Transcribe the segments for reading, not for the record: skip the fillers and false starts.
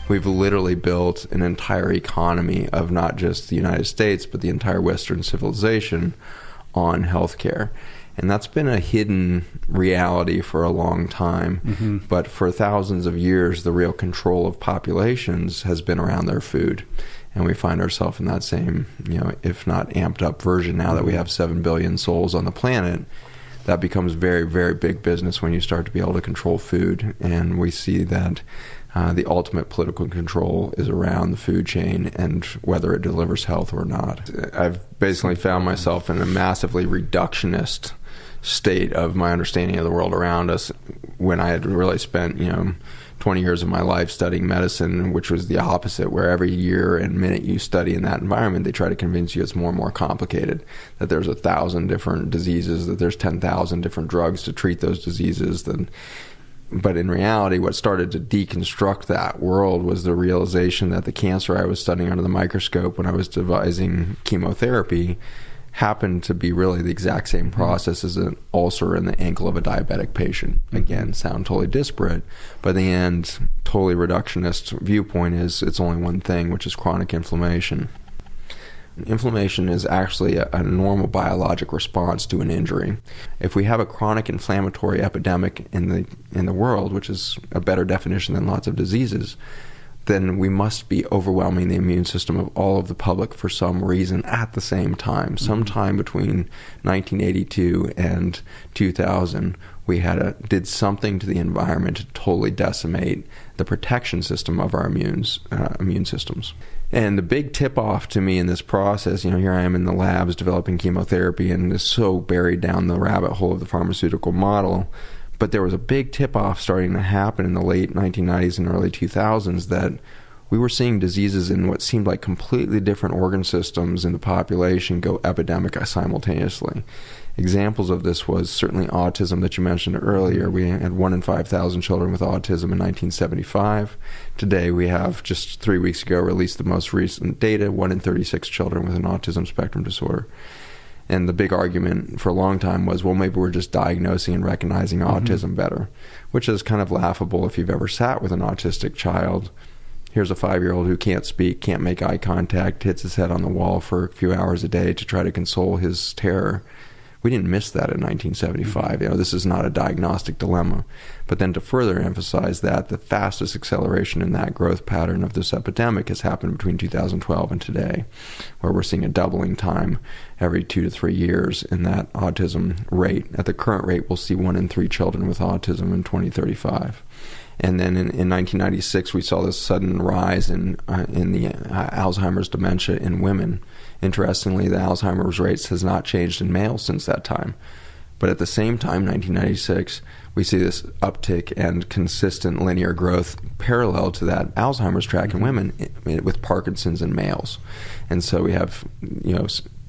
We've literally built an entire economy of not just the United States, but the entire Western civilization on healthcare. And that's been a hidden reality for a long time. Mm-hmm. But for thousands of years, the real control of populations has been around their food. And we find ourselves in that same, if not amped up version now that we have 7 billion souls on the planet. That becomes very, very big business when you start to be able to control food. And we see that the ultimate political control is around the food chain and whether it delivers health or not. I've basically found myself in a massively reductionist state of my understanding of the world around us when I had really spent, 20 years of my life studying medicine, which was the opposite, where every year and minute you study in that environment, they try to convince you it's more and more complicated, that there's 1,000 different diseases, that there's 10,000 different drugs to treat those diseases. But in reality, what started to deconstruct that world was the realization that the cancer I was studying under the microscope when I was devising chemotherapy happened to be really the exact same process as an ulcer in the ankle of a diabetic patient. Again, sound totally disparate, but in the end, totally reductionist viewpoint is it's only one thing, which is chronic inflammation. Inflammation is actually a normal biologic response to an injury. If we have a chronic inflammatory epidemic in the world, which is a better definition than lots of diseases, then we must be overwhelming the immune system of all of the public for some reason at the same time. Sometime between 1982 and 2000, we did something to the environment to totally decimate the protection system of our immune systems. And the big tip-off to me in this process, here I am in the labs developing chemotherapy and is so buried down the rabbit hole of the pharmaceutical model. But there was a big tip-off starting to happen in the late 1990s and early 2000s that we were seeing diseases in what seemed like completely different organ systems in the population go epidemic simultaneously. Examples of this was certainly autism that you mentioned earlier. We had 1 in 5,000 children with autism in 1975. Today we have, just 3 weeks ago, released the most recent data, 1 in 36 children with an autism spectrum disorder. And the big argument for a long time was, well, maybe we're just diagnosing and recognizing autism better, which is kind of laughable if you've ever sat with an autistic child. Here's a 5-year-old who can't speak, can't make eye contact, hits his head on the wall for a few hours a day to try to console his terror. We didn't miss that in 1975. This is not a diagnostic dilemma. But then to further emphasize that, the fastest acceleration in that growth pattern of this epidemic has happened between 2012 and today, where we're seeing a doubling time every 2 to 3 years in that autism rate. At the current rate, we'll see 1 in 3 children with autism in 2035. And then in 1996, we saw this sudden rise in the Alzheimer's dementia in women. Interestingly, the Alzheimer's rates has not changed in males since that time. But at the same time, 1996, we see this uptick and consistent linear growth parallel to that Alzheimer's track in women with Parkinson's in males. And so we have,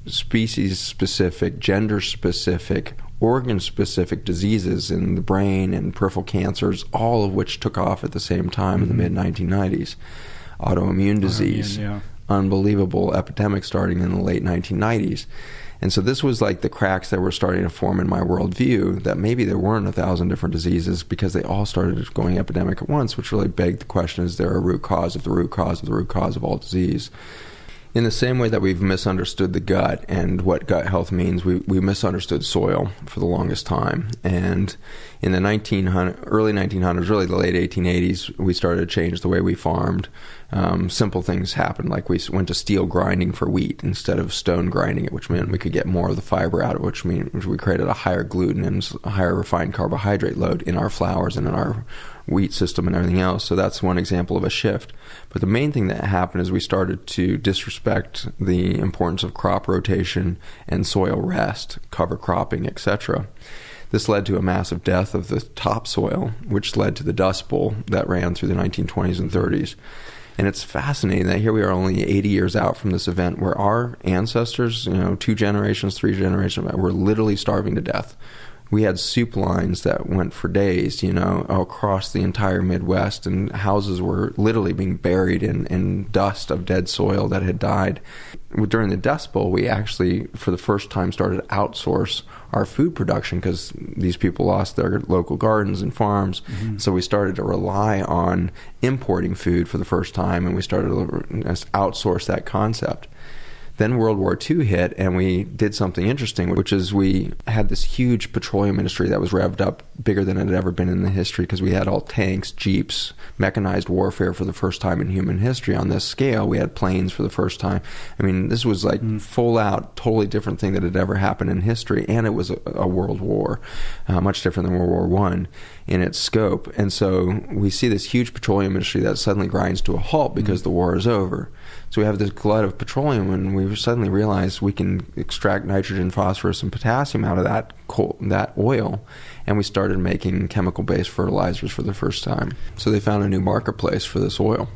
species-specific, gender-specific, organ-specific diseases in the brain and peripheral cancers, all of which took off at the same time in the mid-1990s. Autoimmune disease, unbelievable epidemic starting in the late 1990s. And so this was like the cracks that were starting to form in my worldview, that maybe there weren't 1,000 different diseases because they all started going epidemic at once, which really begged the question, is there a root cause of the root cause of the root cause of all disease? In the same way that we've misunderstood the gut and what gut health means, we misunderstood soil for the longest time. And in the early 1900s, really the late 1880s, we started to change the way we farmed. Simple things happened, like we went to steel grinding for wheat instead of stone grinding it, which meant we could get more of the fiber out of it, which means we created a higher gluten and a higher refined carbohydrate load in our flours and in our wheat system and everything else. So that's one example of a shift. But the main thing that happened is we started to disrespect the importance of crop rotation and soil rest, cover cropping, etc. This led to a massive death of the topsoil, which led to the Dust Bowl that ran through the 1920s and 30s. And it's fascinating that here we are only 80 years out from this event where our ancestors, 2 generations, 3 generations, were literally starving to death. We had soup lines that went for days, across the entire Midwest, and houses were literally being buried in dust of dead soil that had died. During the Dust Bowl, we actually, for the first time, started to outsource our food production because these people lost their local gardens and farms. Mm-hmm. So we started to rely on importing food for the first time, and we started to outsource that concept. Then World War II hit, and we did something interesting, which is we had this huge petroleum industry that was revved up bigger than it had ever been in the history, because we had all tanks, jeeps, mechanized warfare for the first time in human history on this scale. We had planes for the first time. I mean, this was like full out, totally different thing that had ever happened in history, and it was a world war, much different than World War I in its scope. And so we see this huge petroleum industry that suddenly grinds to a halt because the war is over. So we have this glut of petroleum, and we suddenly realize we can extract nitrogen, phosphorus, and potassium out of that oil, and we started making chemical-based fertilizers for the first time. So they found a new marketplace for this oil,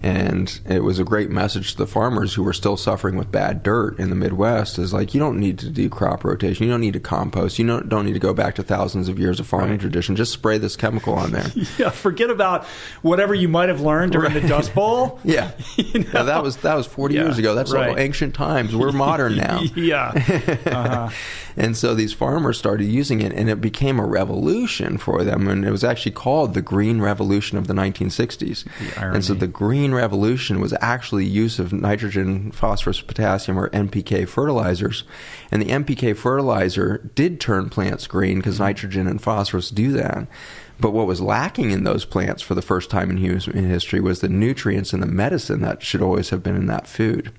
and it was a great message to the farmers who were still suffering with bad dirt in the Midwest. Is like, you don't need to do crop rotation, you don't need to compost, you don't need to go back to thousands of years of farming tradition. Just spray this chemical on there. Yeah, forget about whatever you might have learned during the Dust Bowl. Yeah, yeah, that was 40 years ago. That's all ancient times. We're modern now. Yeah. And so these farmers started using it, and it became a revolution for them. And it was actually called the Green Revolution of the 1960s. And so the Green Revolution was actually use of nitrogen, phosphorus, potassium, or NPK fertilizers. And the NPK fertilizer did turn plants green because nitrogen and phosphorus do that. But what was lacking in those plants for the first time in human history was the nutrients and the medicine that should always have been in that food.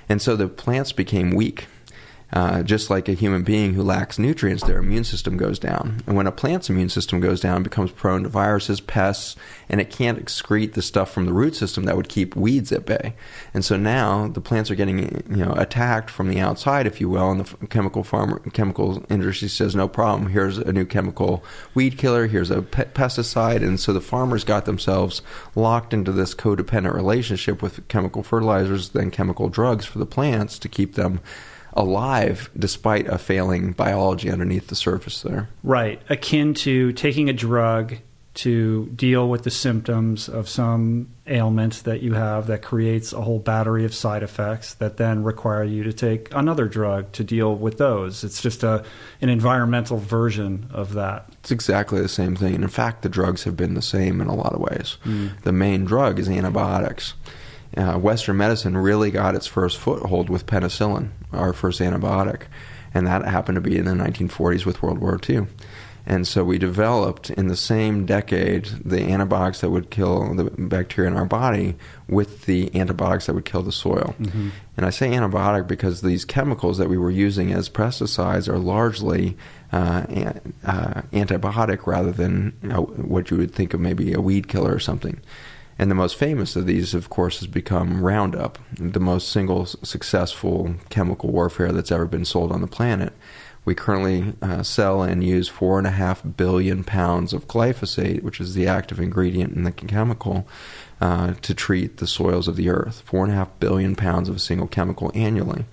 And so the plants became weak. Just like a human being who lacks nutrients, their immune system goes down. And when a plant's immune system goes down, it becomes prone to viruses, pests, and it can't excrete the stuff from the root system that would keep weeds at bay. And so now the plants are getting attacked from the outside, if you will, and the chemical industry says, no problem, here's a new chemical weed killer, here's a pesticide. And so the farmers got themselves locked into this codependent relationship with chemical fertilizers, then chemical drugs for the plants to keep them alive despite a failing biology underneath the surface there. Right. Akin to taking a drug to deal with the symptoms of some ailment that you have that creates a whole battery of side effects that then require you to take another drug to deal with those. It's just an environmental version of that. It's exactly the same thing. And in fact, the drugs have been the same in a lot of ways. The main drug is antibiotics. Western medicine really got its first foothold with penicillin, our first antibiotic, and that happened to be in the 1940s with World War II. And so we developed in the same decade the antibiotics that would kill the bacteria in our body with the antibiotics that would kill the soil. And I say antibiotic because these chemicals that we were using as pesticides are largely antibiotic rather than what you would think of maybe a weed killer or something. And the most famous of these, of course, has become Roundup, the most single successful chemical warfare that's ever been sold on the planet. We currently sell and use 4.5 billion pounds of glyphosate, which is the active ingredient in the chemical, to treat the soils of the earth. 4.5 billion pounds of a single chemical annually.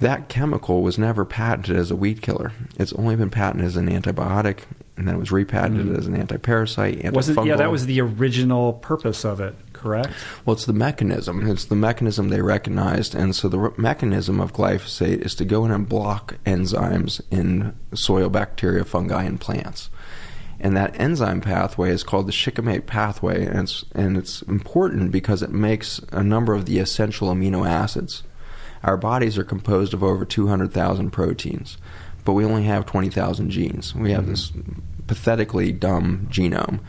That chemical was never patented as a weed killer. It's only been patented as an antibiotic, and then it was repatented as an antiparasite, antifungal. That was the original purpose of it, correct? Well, it's the mechanism. It's the mechanism they recognized. And so the mechanism of glyphosate is to go in and block enzymes in soil bacteria, fungi, and plants. And that enzyme pathway is called the shikimate pathway, and it's important because it makes a number of the essential amino acids. Our bodies are composed of over 200,000 proteins, but we only have 20,000 genes. We have this pathetically dumb genome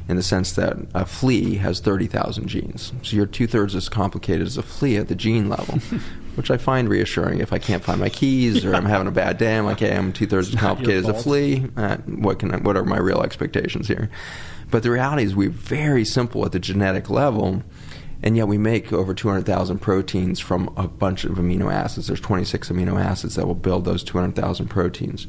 in the sense that a flea has 30,000 genes. So you're two-thirds as complicated as a flea at the gene level, which I find reassuring. If I can't find my keys or I'm having a bad day, I'm like, hey, I'm two-thirds as complicated as a flea. What are my real expectations here? But the reality is we're very simple at the genetic level, and yet we make over 200,000 proteins from a bunch of amino acids. There's 26 amino acids that will build those 200,000 proteins.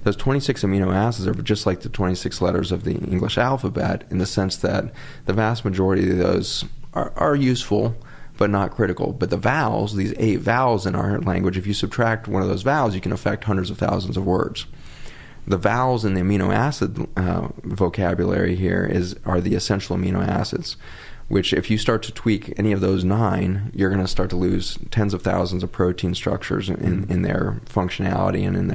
Those 26 amino acids are just like the 26 letters of the English alphabet in the sense that the vast majority of those are useful but not critical. But the vowels, these 8 vowels in our language, if you subtract one of those vowels, you can affect hundreds of thousands of words. The vowels in the amino acid vocabulary here are the essential amino acids, which if you start to tweak any of those 9, you're going to start to lose tens of thousands of protein structures in their functionality and in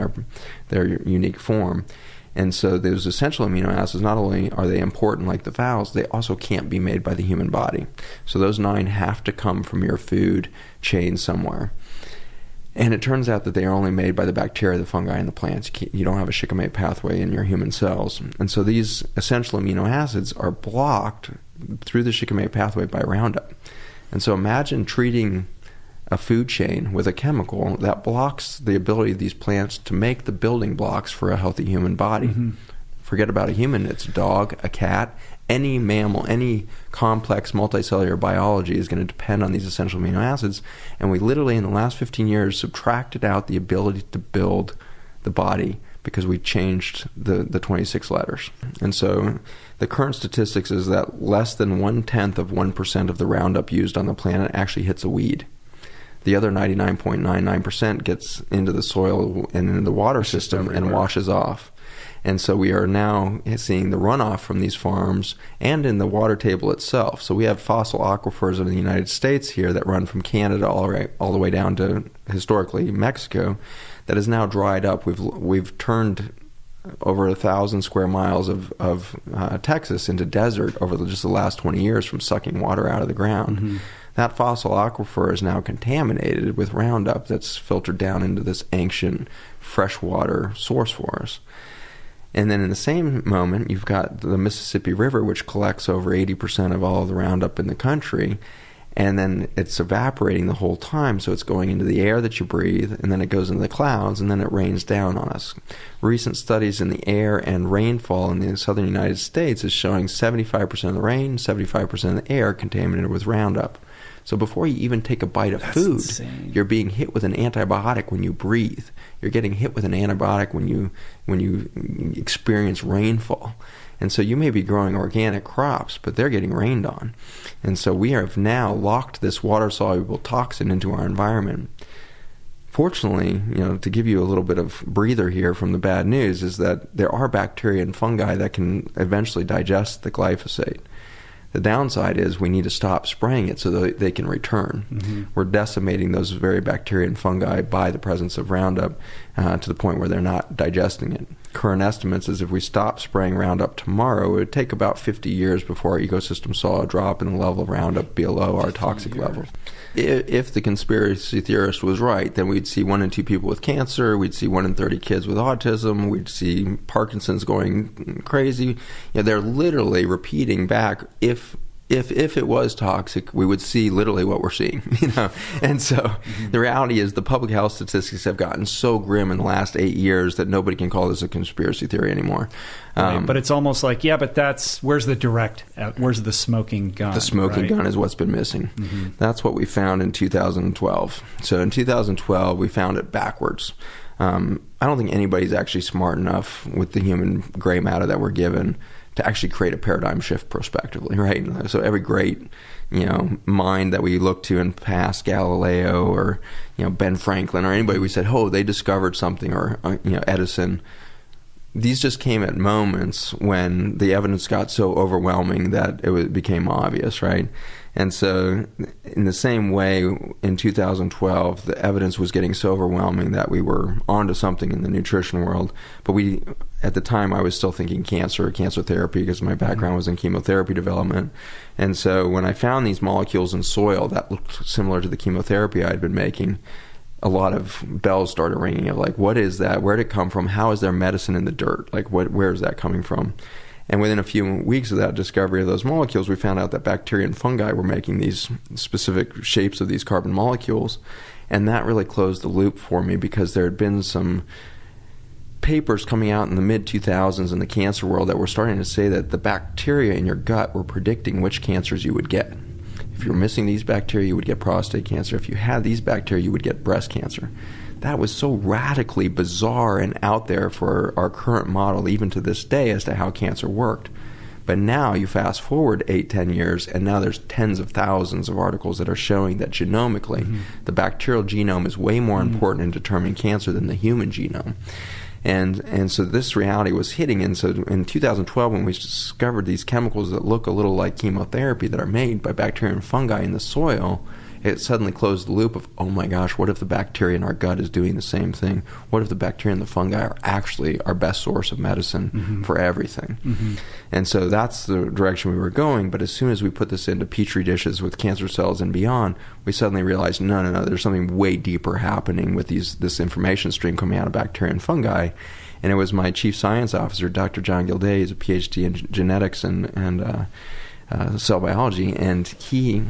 their unique form. And so those essential amino acids, not only are they important like the vowels, they also can't be made by the human body. So those 9 have to come from your food chain somewhere. And it turns out that they are only made by the bacteria, the fungi, and the plants. You don't have a shikimate pathway in your human cells. And so these essential amino acids are blocked through the shikimate pathway by Roundup. And so imagine treating a food chain with a chemical that blocks the ability of these plants to make the building blocks for a healthy human body. Mm-hmm. Forget about a human, it's a dog, a cat, any mammal, any complex multicellular biology is going to depend on these essential amino acids. And we literally, in the last 15 years, subtracted out the ability to build the body because we changed the 26 letters. And so the current statistics is that less than 0.1% of the Roundup used on the planet actually hits a weed. The other 99.99% gets into the soil and into the water system and washes off. And so we are now seeing the runoff from these farms and in the water table itself. So we have fossil aquifers in the United States here that run from Canada all the way down to, historically, Mexico, that is now dried up. We've turned over 1,000 square miles of Texas into desert over just the last 20 years from sucking water out of the ground. Mm-hmm. That fossil aquifer is now contaminated with Roundup that's filtered down into this ancient freshwater source for us. And then in the same moment, you've got the Mississippi River, which collects over 80% of all of the Roundup in the country, and then it's evaporating the whole time, so it's going into the air that you breathe, and then it goes into the clouds, and then it rains down on us. Recent studies in the air and rainfall in the southern United States is showing 75% of the rain, 75% of the air contaminated with Roundup. So before you even take a bite of food, you're being hit with an antibiotic when you breathe. You're getting hit with an antibiotic when you experience rainfall. And so you may be growing organic crops, but they're getting rained on. And so we have now locked this water-soluble toxin into our environment. Fortunately, to give you a little bit of breather here from the bad news, is that there are bacteria and fungi that can eventually digest the glyphosate. The downside is we need to stop spraying it so that they can return. Mm-hmm. We're decimating those very bacteria and fungi by the presence of Roundup to the point where they're not digesting it. Current estimates is if we stop spraying Roundup tomorrow, it would take about 50 years before our ecosystem saw a drop in the level of Roundup below our toxic levels. If the conspiracy theorist was right, then we'd see 1 in 2 people with cancer, we'd see 1 in 30 kids with autism, we'd see Parkinson's going crazy. They're literally repeating back, if it was toxic, we would see literally what we're seeing, And so the reality is the public health statistics have gotten so grim in the last 8 years that nobody can call this a conspiracy theory anymore. Right, but it's almost like, but where's the smoking gun? The smoking gun is what's been missing. Mm-hmm. That's what we found in 2012. So in 2012, we found it backwards. I don't think anybody's actually smart enough with the human gray matter that we're given to actually create a paradigm shift prospectively, right? So every great, mind that we look to in past, Galileo or, Ben Franklin or anybody, we said, they discovered something, or, Edison. These just came at moments when the evidence got so overwhelming that it became obvious, right? And so in the same way, in 2012, the evidence was getting so overwhelming that we were onto something in the nutrition world. But at the time, I was still thinking cancer therapy, because my background was in chemotherapy development. And so when I found these molecules in soil that looked similar to the chemotherapy I'd been making, a lot of bells started ringing of like, what is that? Where did it come from? How is there medicine in the dirt? Like, where is that coming from? And within a few weeks of that discovery of those molecules, we found out that bacteria and fungi were making these specific shapes of these carbon molecules. And that really closed the loop for me, because there had been some papers coming out in the mid-2000s in the cancer world that were starting to say that the bacteria in your gut were predicting which cancers you would get. If you're missing these bacteria, you would get prostate cancer. If you had these bacteria, you would get breast cancer. That was so radically bizarre and out there for our current model, even to this day, as to how cancer worked. But now you fast forward 8-10 years, and now there's tens of thousands of articles that are showing that genomically, the bacterial genome is way more important in determining cancer than the human genome. And so this reality was hitting. And so in 2012, when we discovered these chemicals that look a little like chemotherapy that are made by bacteria and fungi in the soil, it suddenly closed the loop of, oh my gosh, what if the bacteria in our gut is doing the same thing? What if the bacteria and the fungi are actually our best source of medicine for everything? And so that's the direction we were going. But as soon as we put this into petri dishes with cancer cells and beyond, we suddenly realized, no, there's something way deeper happening with this information stream coming out of bacteria and fungi. And it was my chief science officer, Dr. John Gilday. He's a PhD in genetics and cell biology, and he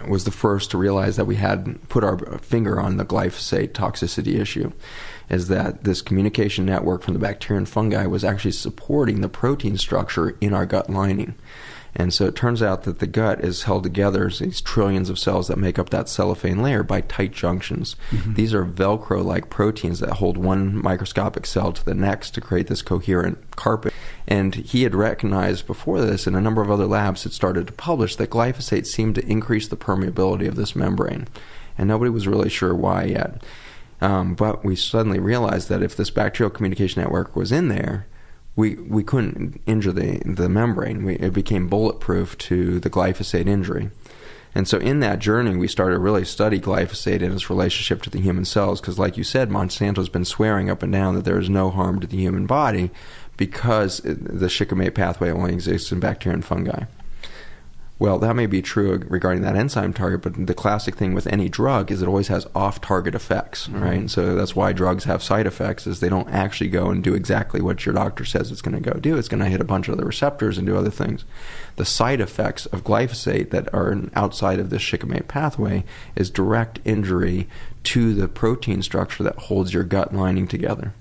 was the first to realize that we had put our finger on the glyphosate toxicity issue, is that this communication network from the bacteria and fungi was actually supporting the protein structure in our gut lining. And so it turns out that the gut is held together, these trillions of cells that make up that cellophane layer, by tight junctions. These are Velcro-like proteins that hold one microscopic cell to the next to create this coherent carpet. And he had recognized before this, and a number of other labs had started to publish, that glyphosate seemed to increase the permeability of this membrane. And nobody was really sure why yet. But we suddenly realized that if this bacterial communication network was in there, we couldn't injure the membrane. It became bulletproof to the glyphosate injury. And so in that journey, we started to really study glyphosate and its relationship to the human cells, because like you said, Monsanto's been swearing up and down that there is no harm to the human body because the shikimate pathway only exists in bacteria and fungi. Well, that may be true regarding that enzyme target, but the classic thing with any drug is it always has off-target effects, right? And so that's why drugs have side effects, is they don't actually go and do exactly what your doctor says it's going to go do. It's going to hit a bunch of other receptors and do other things. The side effects of glyphosate that are outside of this shikimate pathway is direct injury to the protein structure that holds your gut lining together.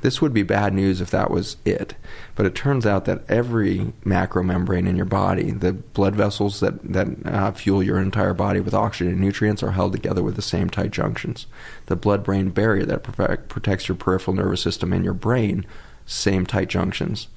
This would be bad news if that was it. But it turns out that every macromembrane in your body, the blood vessels that fuel your entire body with oxygen and nutrients, are held together with the same tight junctions. The blood-brain barrier that protects your peripheral nervous system and your brain, same tight junctions.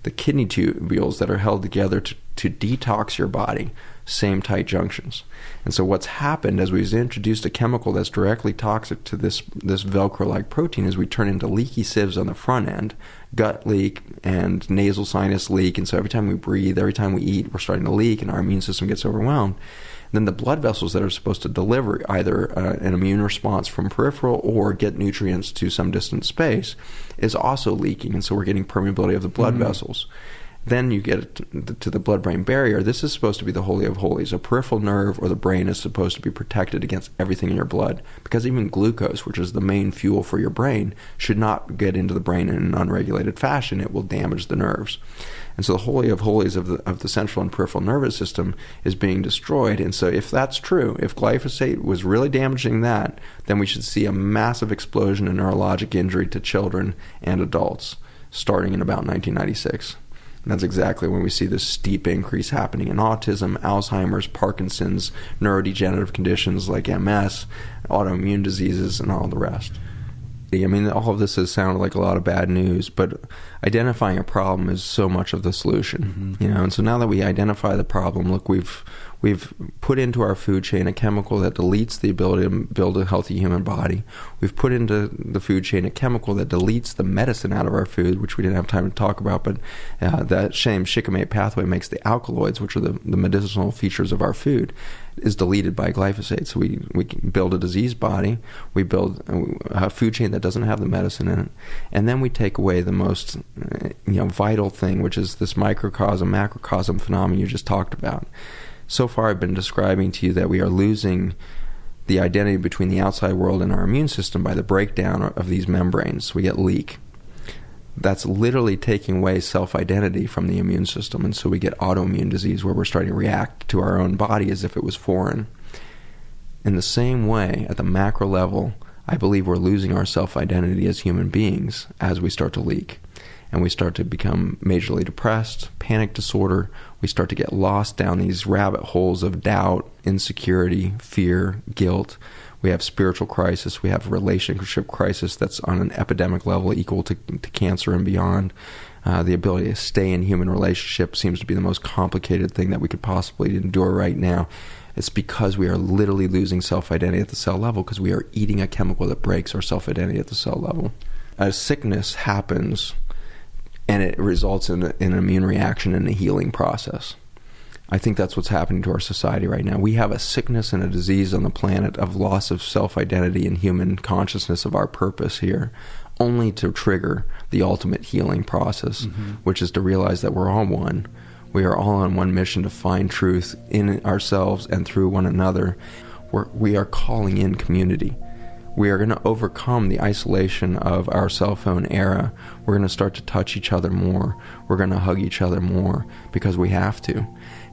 The kidney tubules that are held together to detox your body, same tight junctions. And so what's happened as we've introduced a chemical that's directly toxic to this Velcro-like protein is we turn into leaky sieves on the front end, gut leak and nasal sinus leak. And so every time we breathe, every time we eat, we're starting to leak and our immune system gets overwhelmed. Then the blood vessels that are supposed to deliver either an immune response from peripheral or get nutrients to some distant space is also leaking. And so we're getting permeability of the blood vessels. Then you get to the blood-brain barrier. This is supposed to be the holy of holies. A peripheral nerve or the brain is supposed to be protected against everything in your blood, because even glucose, which is the main fuel for your brain, should not get into the brain in an unregulated fashion. It will damage the nerves. And so the holy of holies of the central and peripheral nervous system is being destroyed. And so if that's true, if glyphosate was really damaging that, then we should see a massive explosion in neurologic injury to children and adults starting in about 1996. And that's exactly when we see this steep increase happening in autism, Alzheimer's, Parkinson's, neurodegenerative conditions like MS, autoimmune diseases, and all the rest. I mean, all of this has sounded like a lot of bad news, but identifying a problem is so much of the solution. And so now that we identify the problem, look, we've put into our food chain a chemical that deletes the ability to build a healthy human body. We've put into the food chain a chemical that deletes the medicine out of our food, which we didn't have time to talk about, but that same shikimate pathway makes the alkaloids, which are the medicinal features of our food, is deleted by glyphosate. So we build a diseased body, we build a food chain that doesn't have the medicine in it, and then we take away the most vital thing, which is this microcosm, macrocosm phenomenon you just talked about. So far I've been describing to you that we are losing the identity between the outside world and our immune system by the breakdown of these membranes. We get leak. That's literally taking away self-identity from the immune system, and so we get autoimmune disease where we're starting to react to our own body as if it was foreign. In the same way, at the macro level, I believe we're losing our self-identity as human beings as we start to leak. And we start to become majorly depressed, panic disorder. We start to get lost down these rabbit holes of doubt, insecurity, fear, guilt. We have spiritual crisis. We have relationship crisis that's on an epidemic level equal to cancer and beyond. The ability to stay in human relationships seems to be the most complicated thing that we could possibly endure right now. It's because we are literally losing self-identity at the cell level because we are eating a chemical that breaks our self-identity at the cell level. a sickness happens and it results in an immune reaction and a healing process. I think that's what's happening to our society right now. We have a sickness and a disease on the planet of loss of self-identity and human consciousness of our purpose here, only to trigger the ultimate healing process, which is to realize that we're all one. We are all on one mission to find truth in ourselves and through one another. We are calling in community. We are going to overcome the isolation of our cell phone era. We're going to start to touch each other more. We're going to hug each other more because we have to.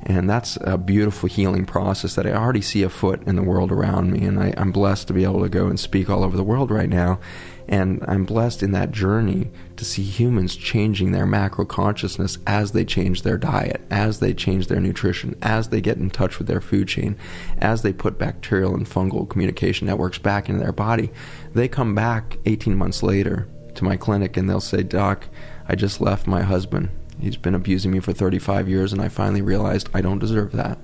And that's a beautiful healing process that I already see afoot in the world around me. And I'm blessed to be able to go and speak all over the world right now. And I'm blessed in that journey to see humans changing their macro consciousness as they change their diet, as they change their nutrition, as they get in touch with their food chain, as they put bacterial and fungal communication networks back into their body. They come back 18 months later to my clinic and they'll say, "Doc, I just left my husband. He's been abusing me for 35 years and I finally realized I don't deserve that."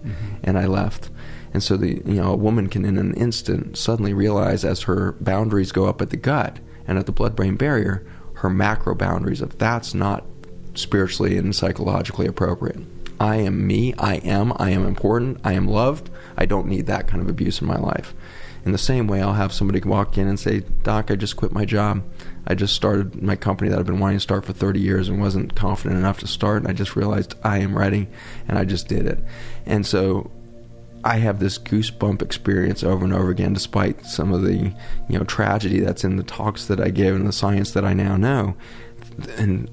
And I left. And so a woman can in an instant suddenly realize, as her boundaries go up at the gut and at the blood-brain barrier, her macro boundaries of that's not spiritually and psychologically appropriate. I am me, I am important, I am loved, I don't need that kind of abuse in my life. In the same way, I'll have somebody walk in and say, "Doc, I just quit my job. I just started my company that I've been wanting to start for 30 years and wasn't confident enough to start, and I just realized I am ready, and I just did it." And so I have this goosebump experience over and over again, despite some of the tragedy that's in the talks that I give and the science that I now know. And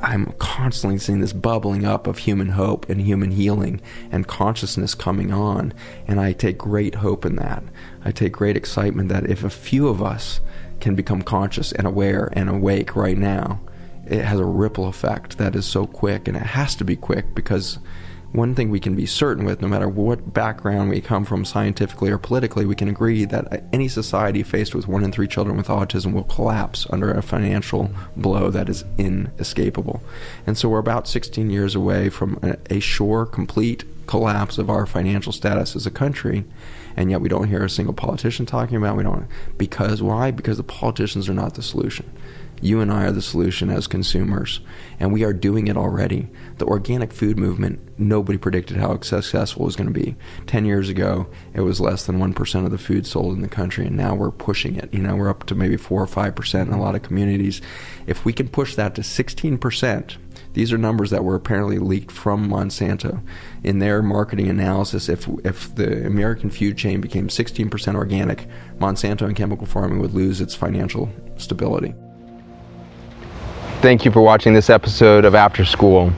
I'm constantly seeing this bubbling up of human hope and human healing and consciousness coming on. And I take great hope in that. I take great excitement that if a few of us can become conscious and aware and awake right now, it has a ripple effect that is so quick, and it has to be quick, because one thing we can be certain with, no matter what background we come from scientifically or politically, we can agree that any society faced with 1 in 3 children with autism will collapse under a financial blow that is inescapable. And so we're about 16 years away from a sure, complete collapse of our financial status as a country, and yet we don't hear a single politician talking about it. Because why? Because the politicians are not the solution. You and I are the solution as consumers, and we are doing it already. The organic food movement, nobody predicted how successful it was going to be. 10 years ago, it was less than 1% of the food sold in the country, and now we're pushing it. We're up to maybe 4 or 5% in a lot of communities. If we can push that to 16%, these are numbers that were apparently leaked from Monsanto in their marketing analysis. If the American food chain became 16% organic, Monsanto and chemical farming would lose its financial stability. Thank you for watching this episode of After School.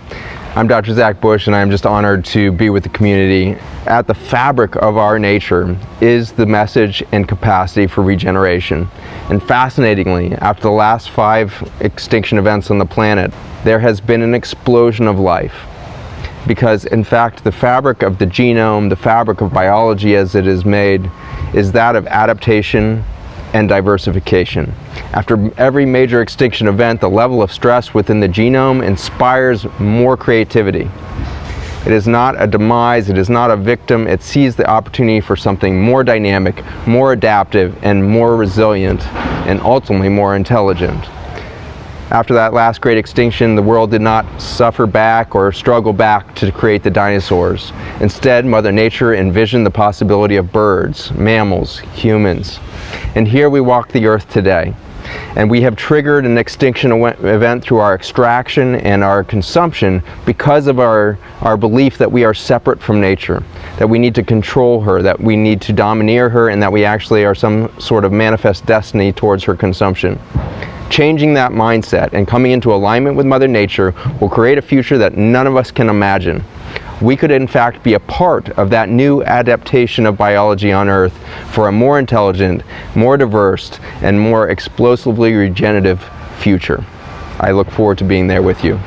I'm Dr. Zach Bush, and I'm just honored to be with the community. At the fabric of our nature is the message and capacity for regeneration. And fascinatingly, after the last 5 extinction events on the planet, there has been an explosion of life. Because in fact, the fabric of the genome, the fabric of biology as it is made, is that of adaptation and diversification. After every major extinction event, the level of stress within the genome inspires more creativity. It is not a demise, it is not a victim, it sees the opportunity for something more dynamic, more adaptive, and more resilient, and ultimately more intelligent. After that last great extinction, the world did not suffer back or struggle back to create the dinosaurs. Instead, Mother Nature envisioned the possibility of birds, mammals, humans. And here we walk the earth today. And we have triggered an extinction event through our extraction and our consumption because of our belief that we are separate from nature, that we need to control her, that we need to domineer her, and that we actually are some sort of manifest destiny towards her consumption. Changing that mindset and coming into alignment with Mother Nature will create a future that none of us can imagine. We could in fact be a part of that new adaptation of biology on Earth for a more intelligent, more diverse, and more explosively regenerative future. I look forward to being there with you.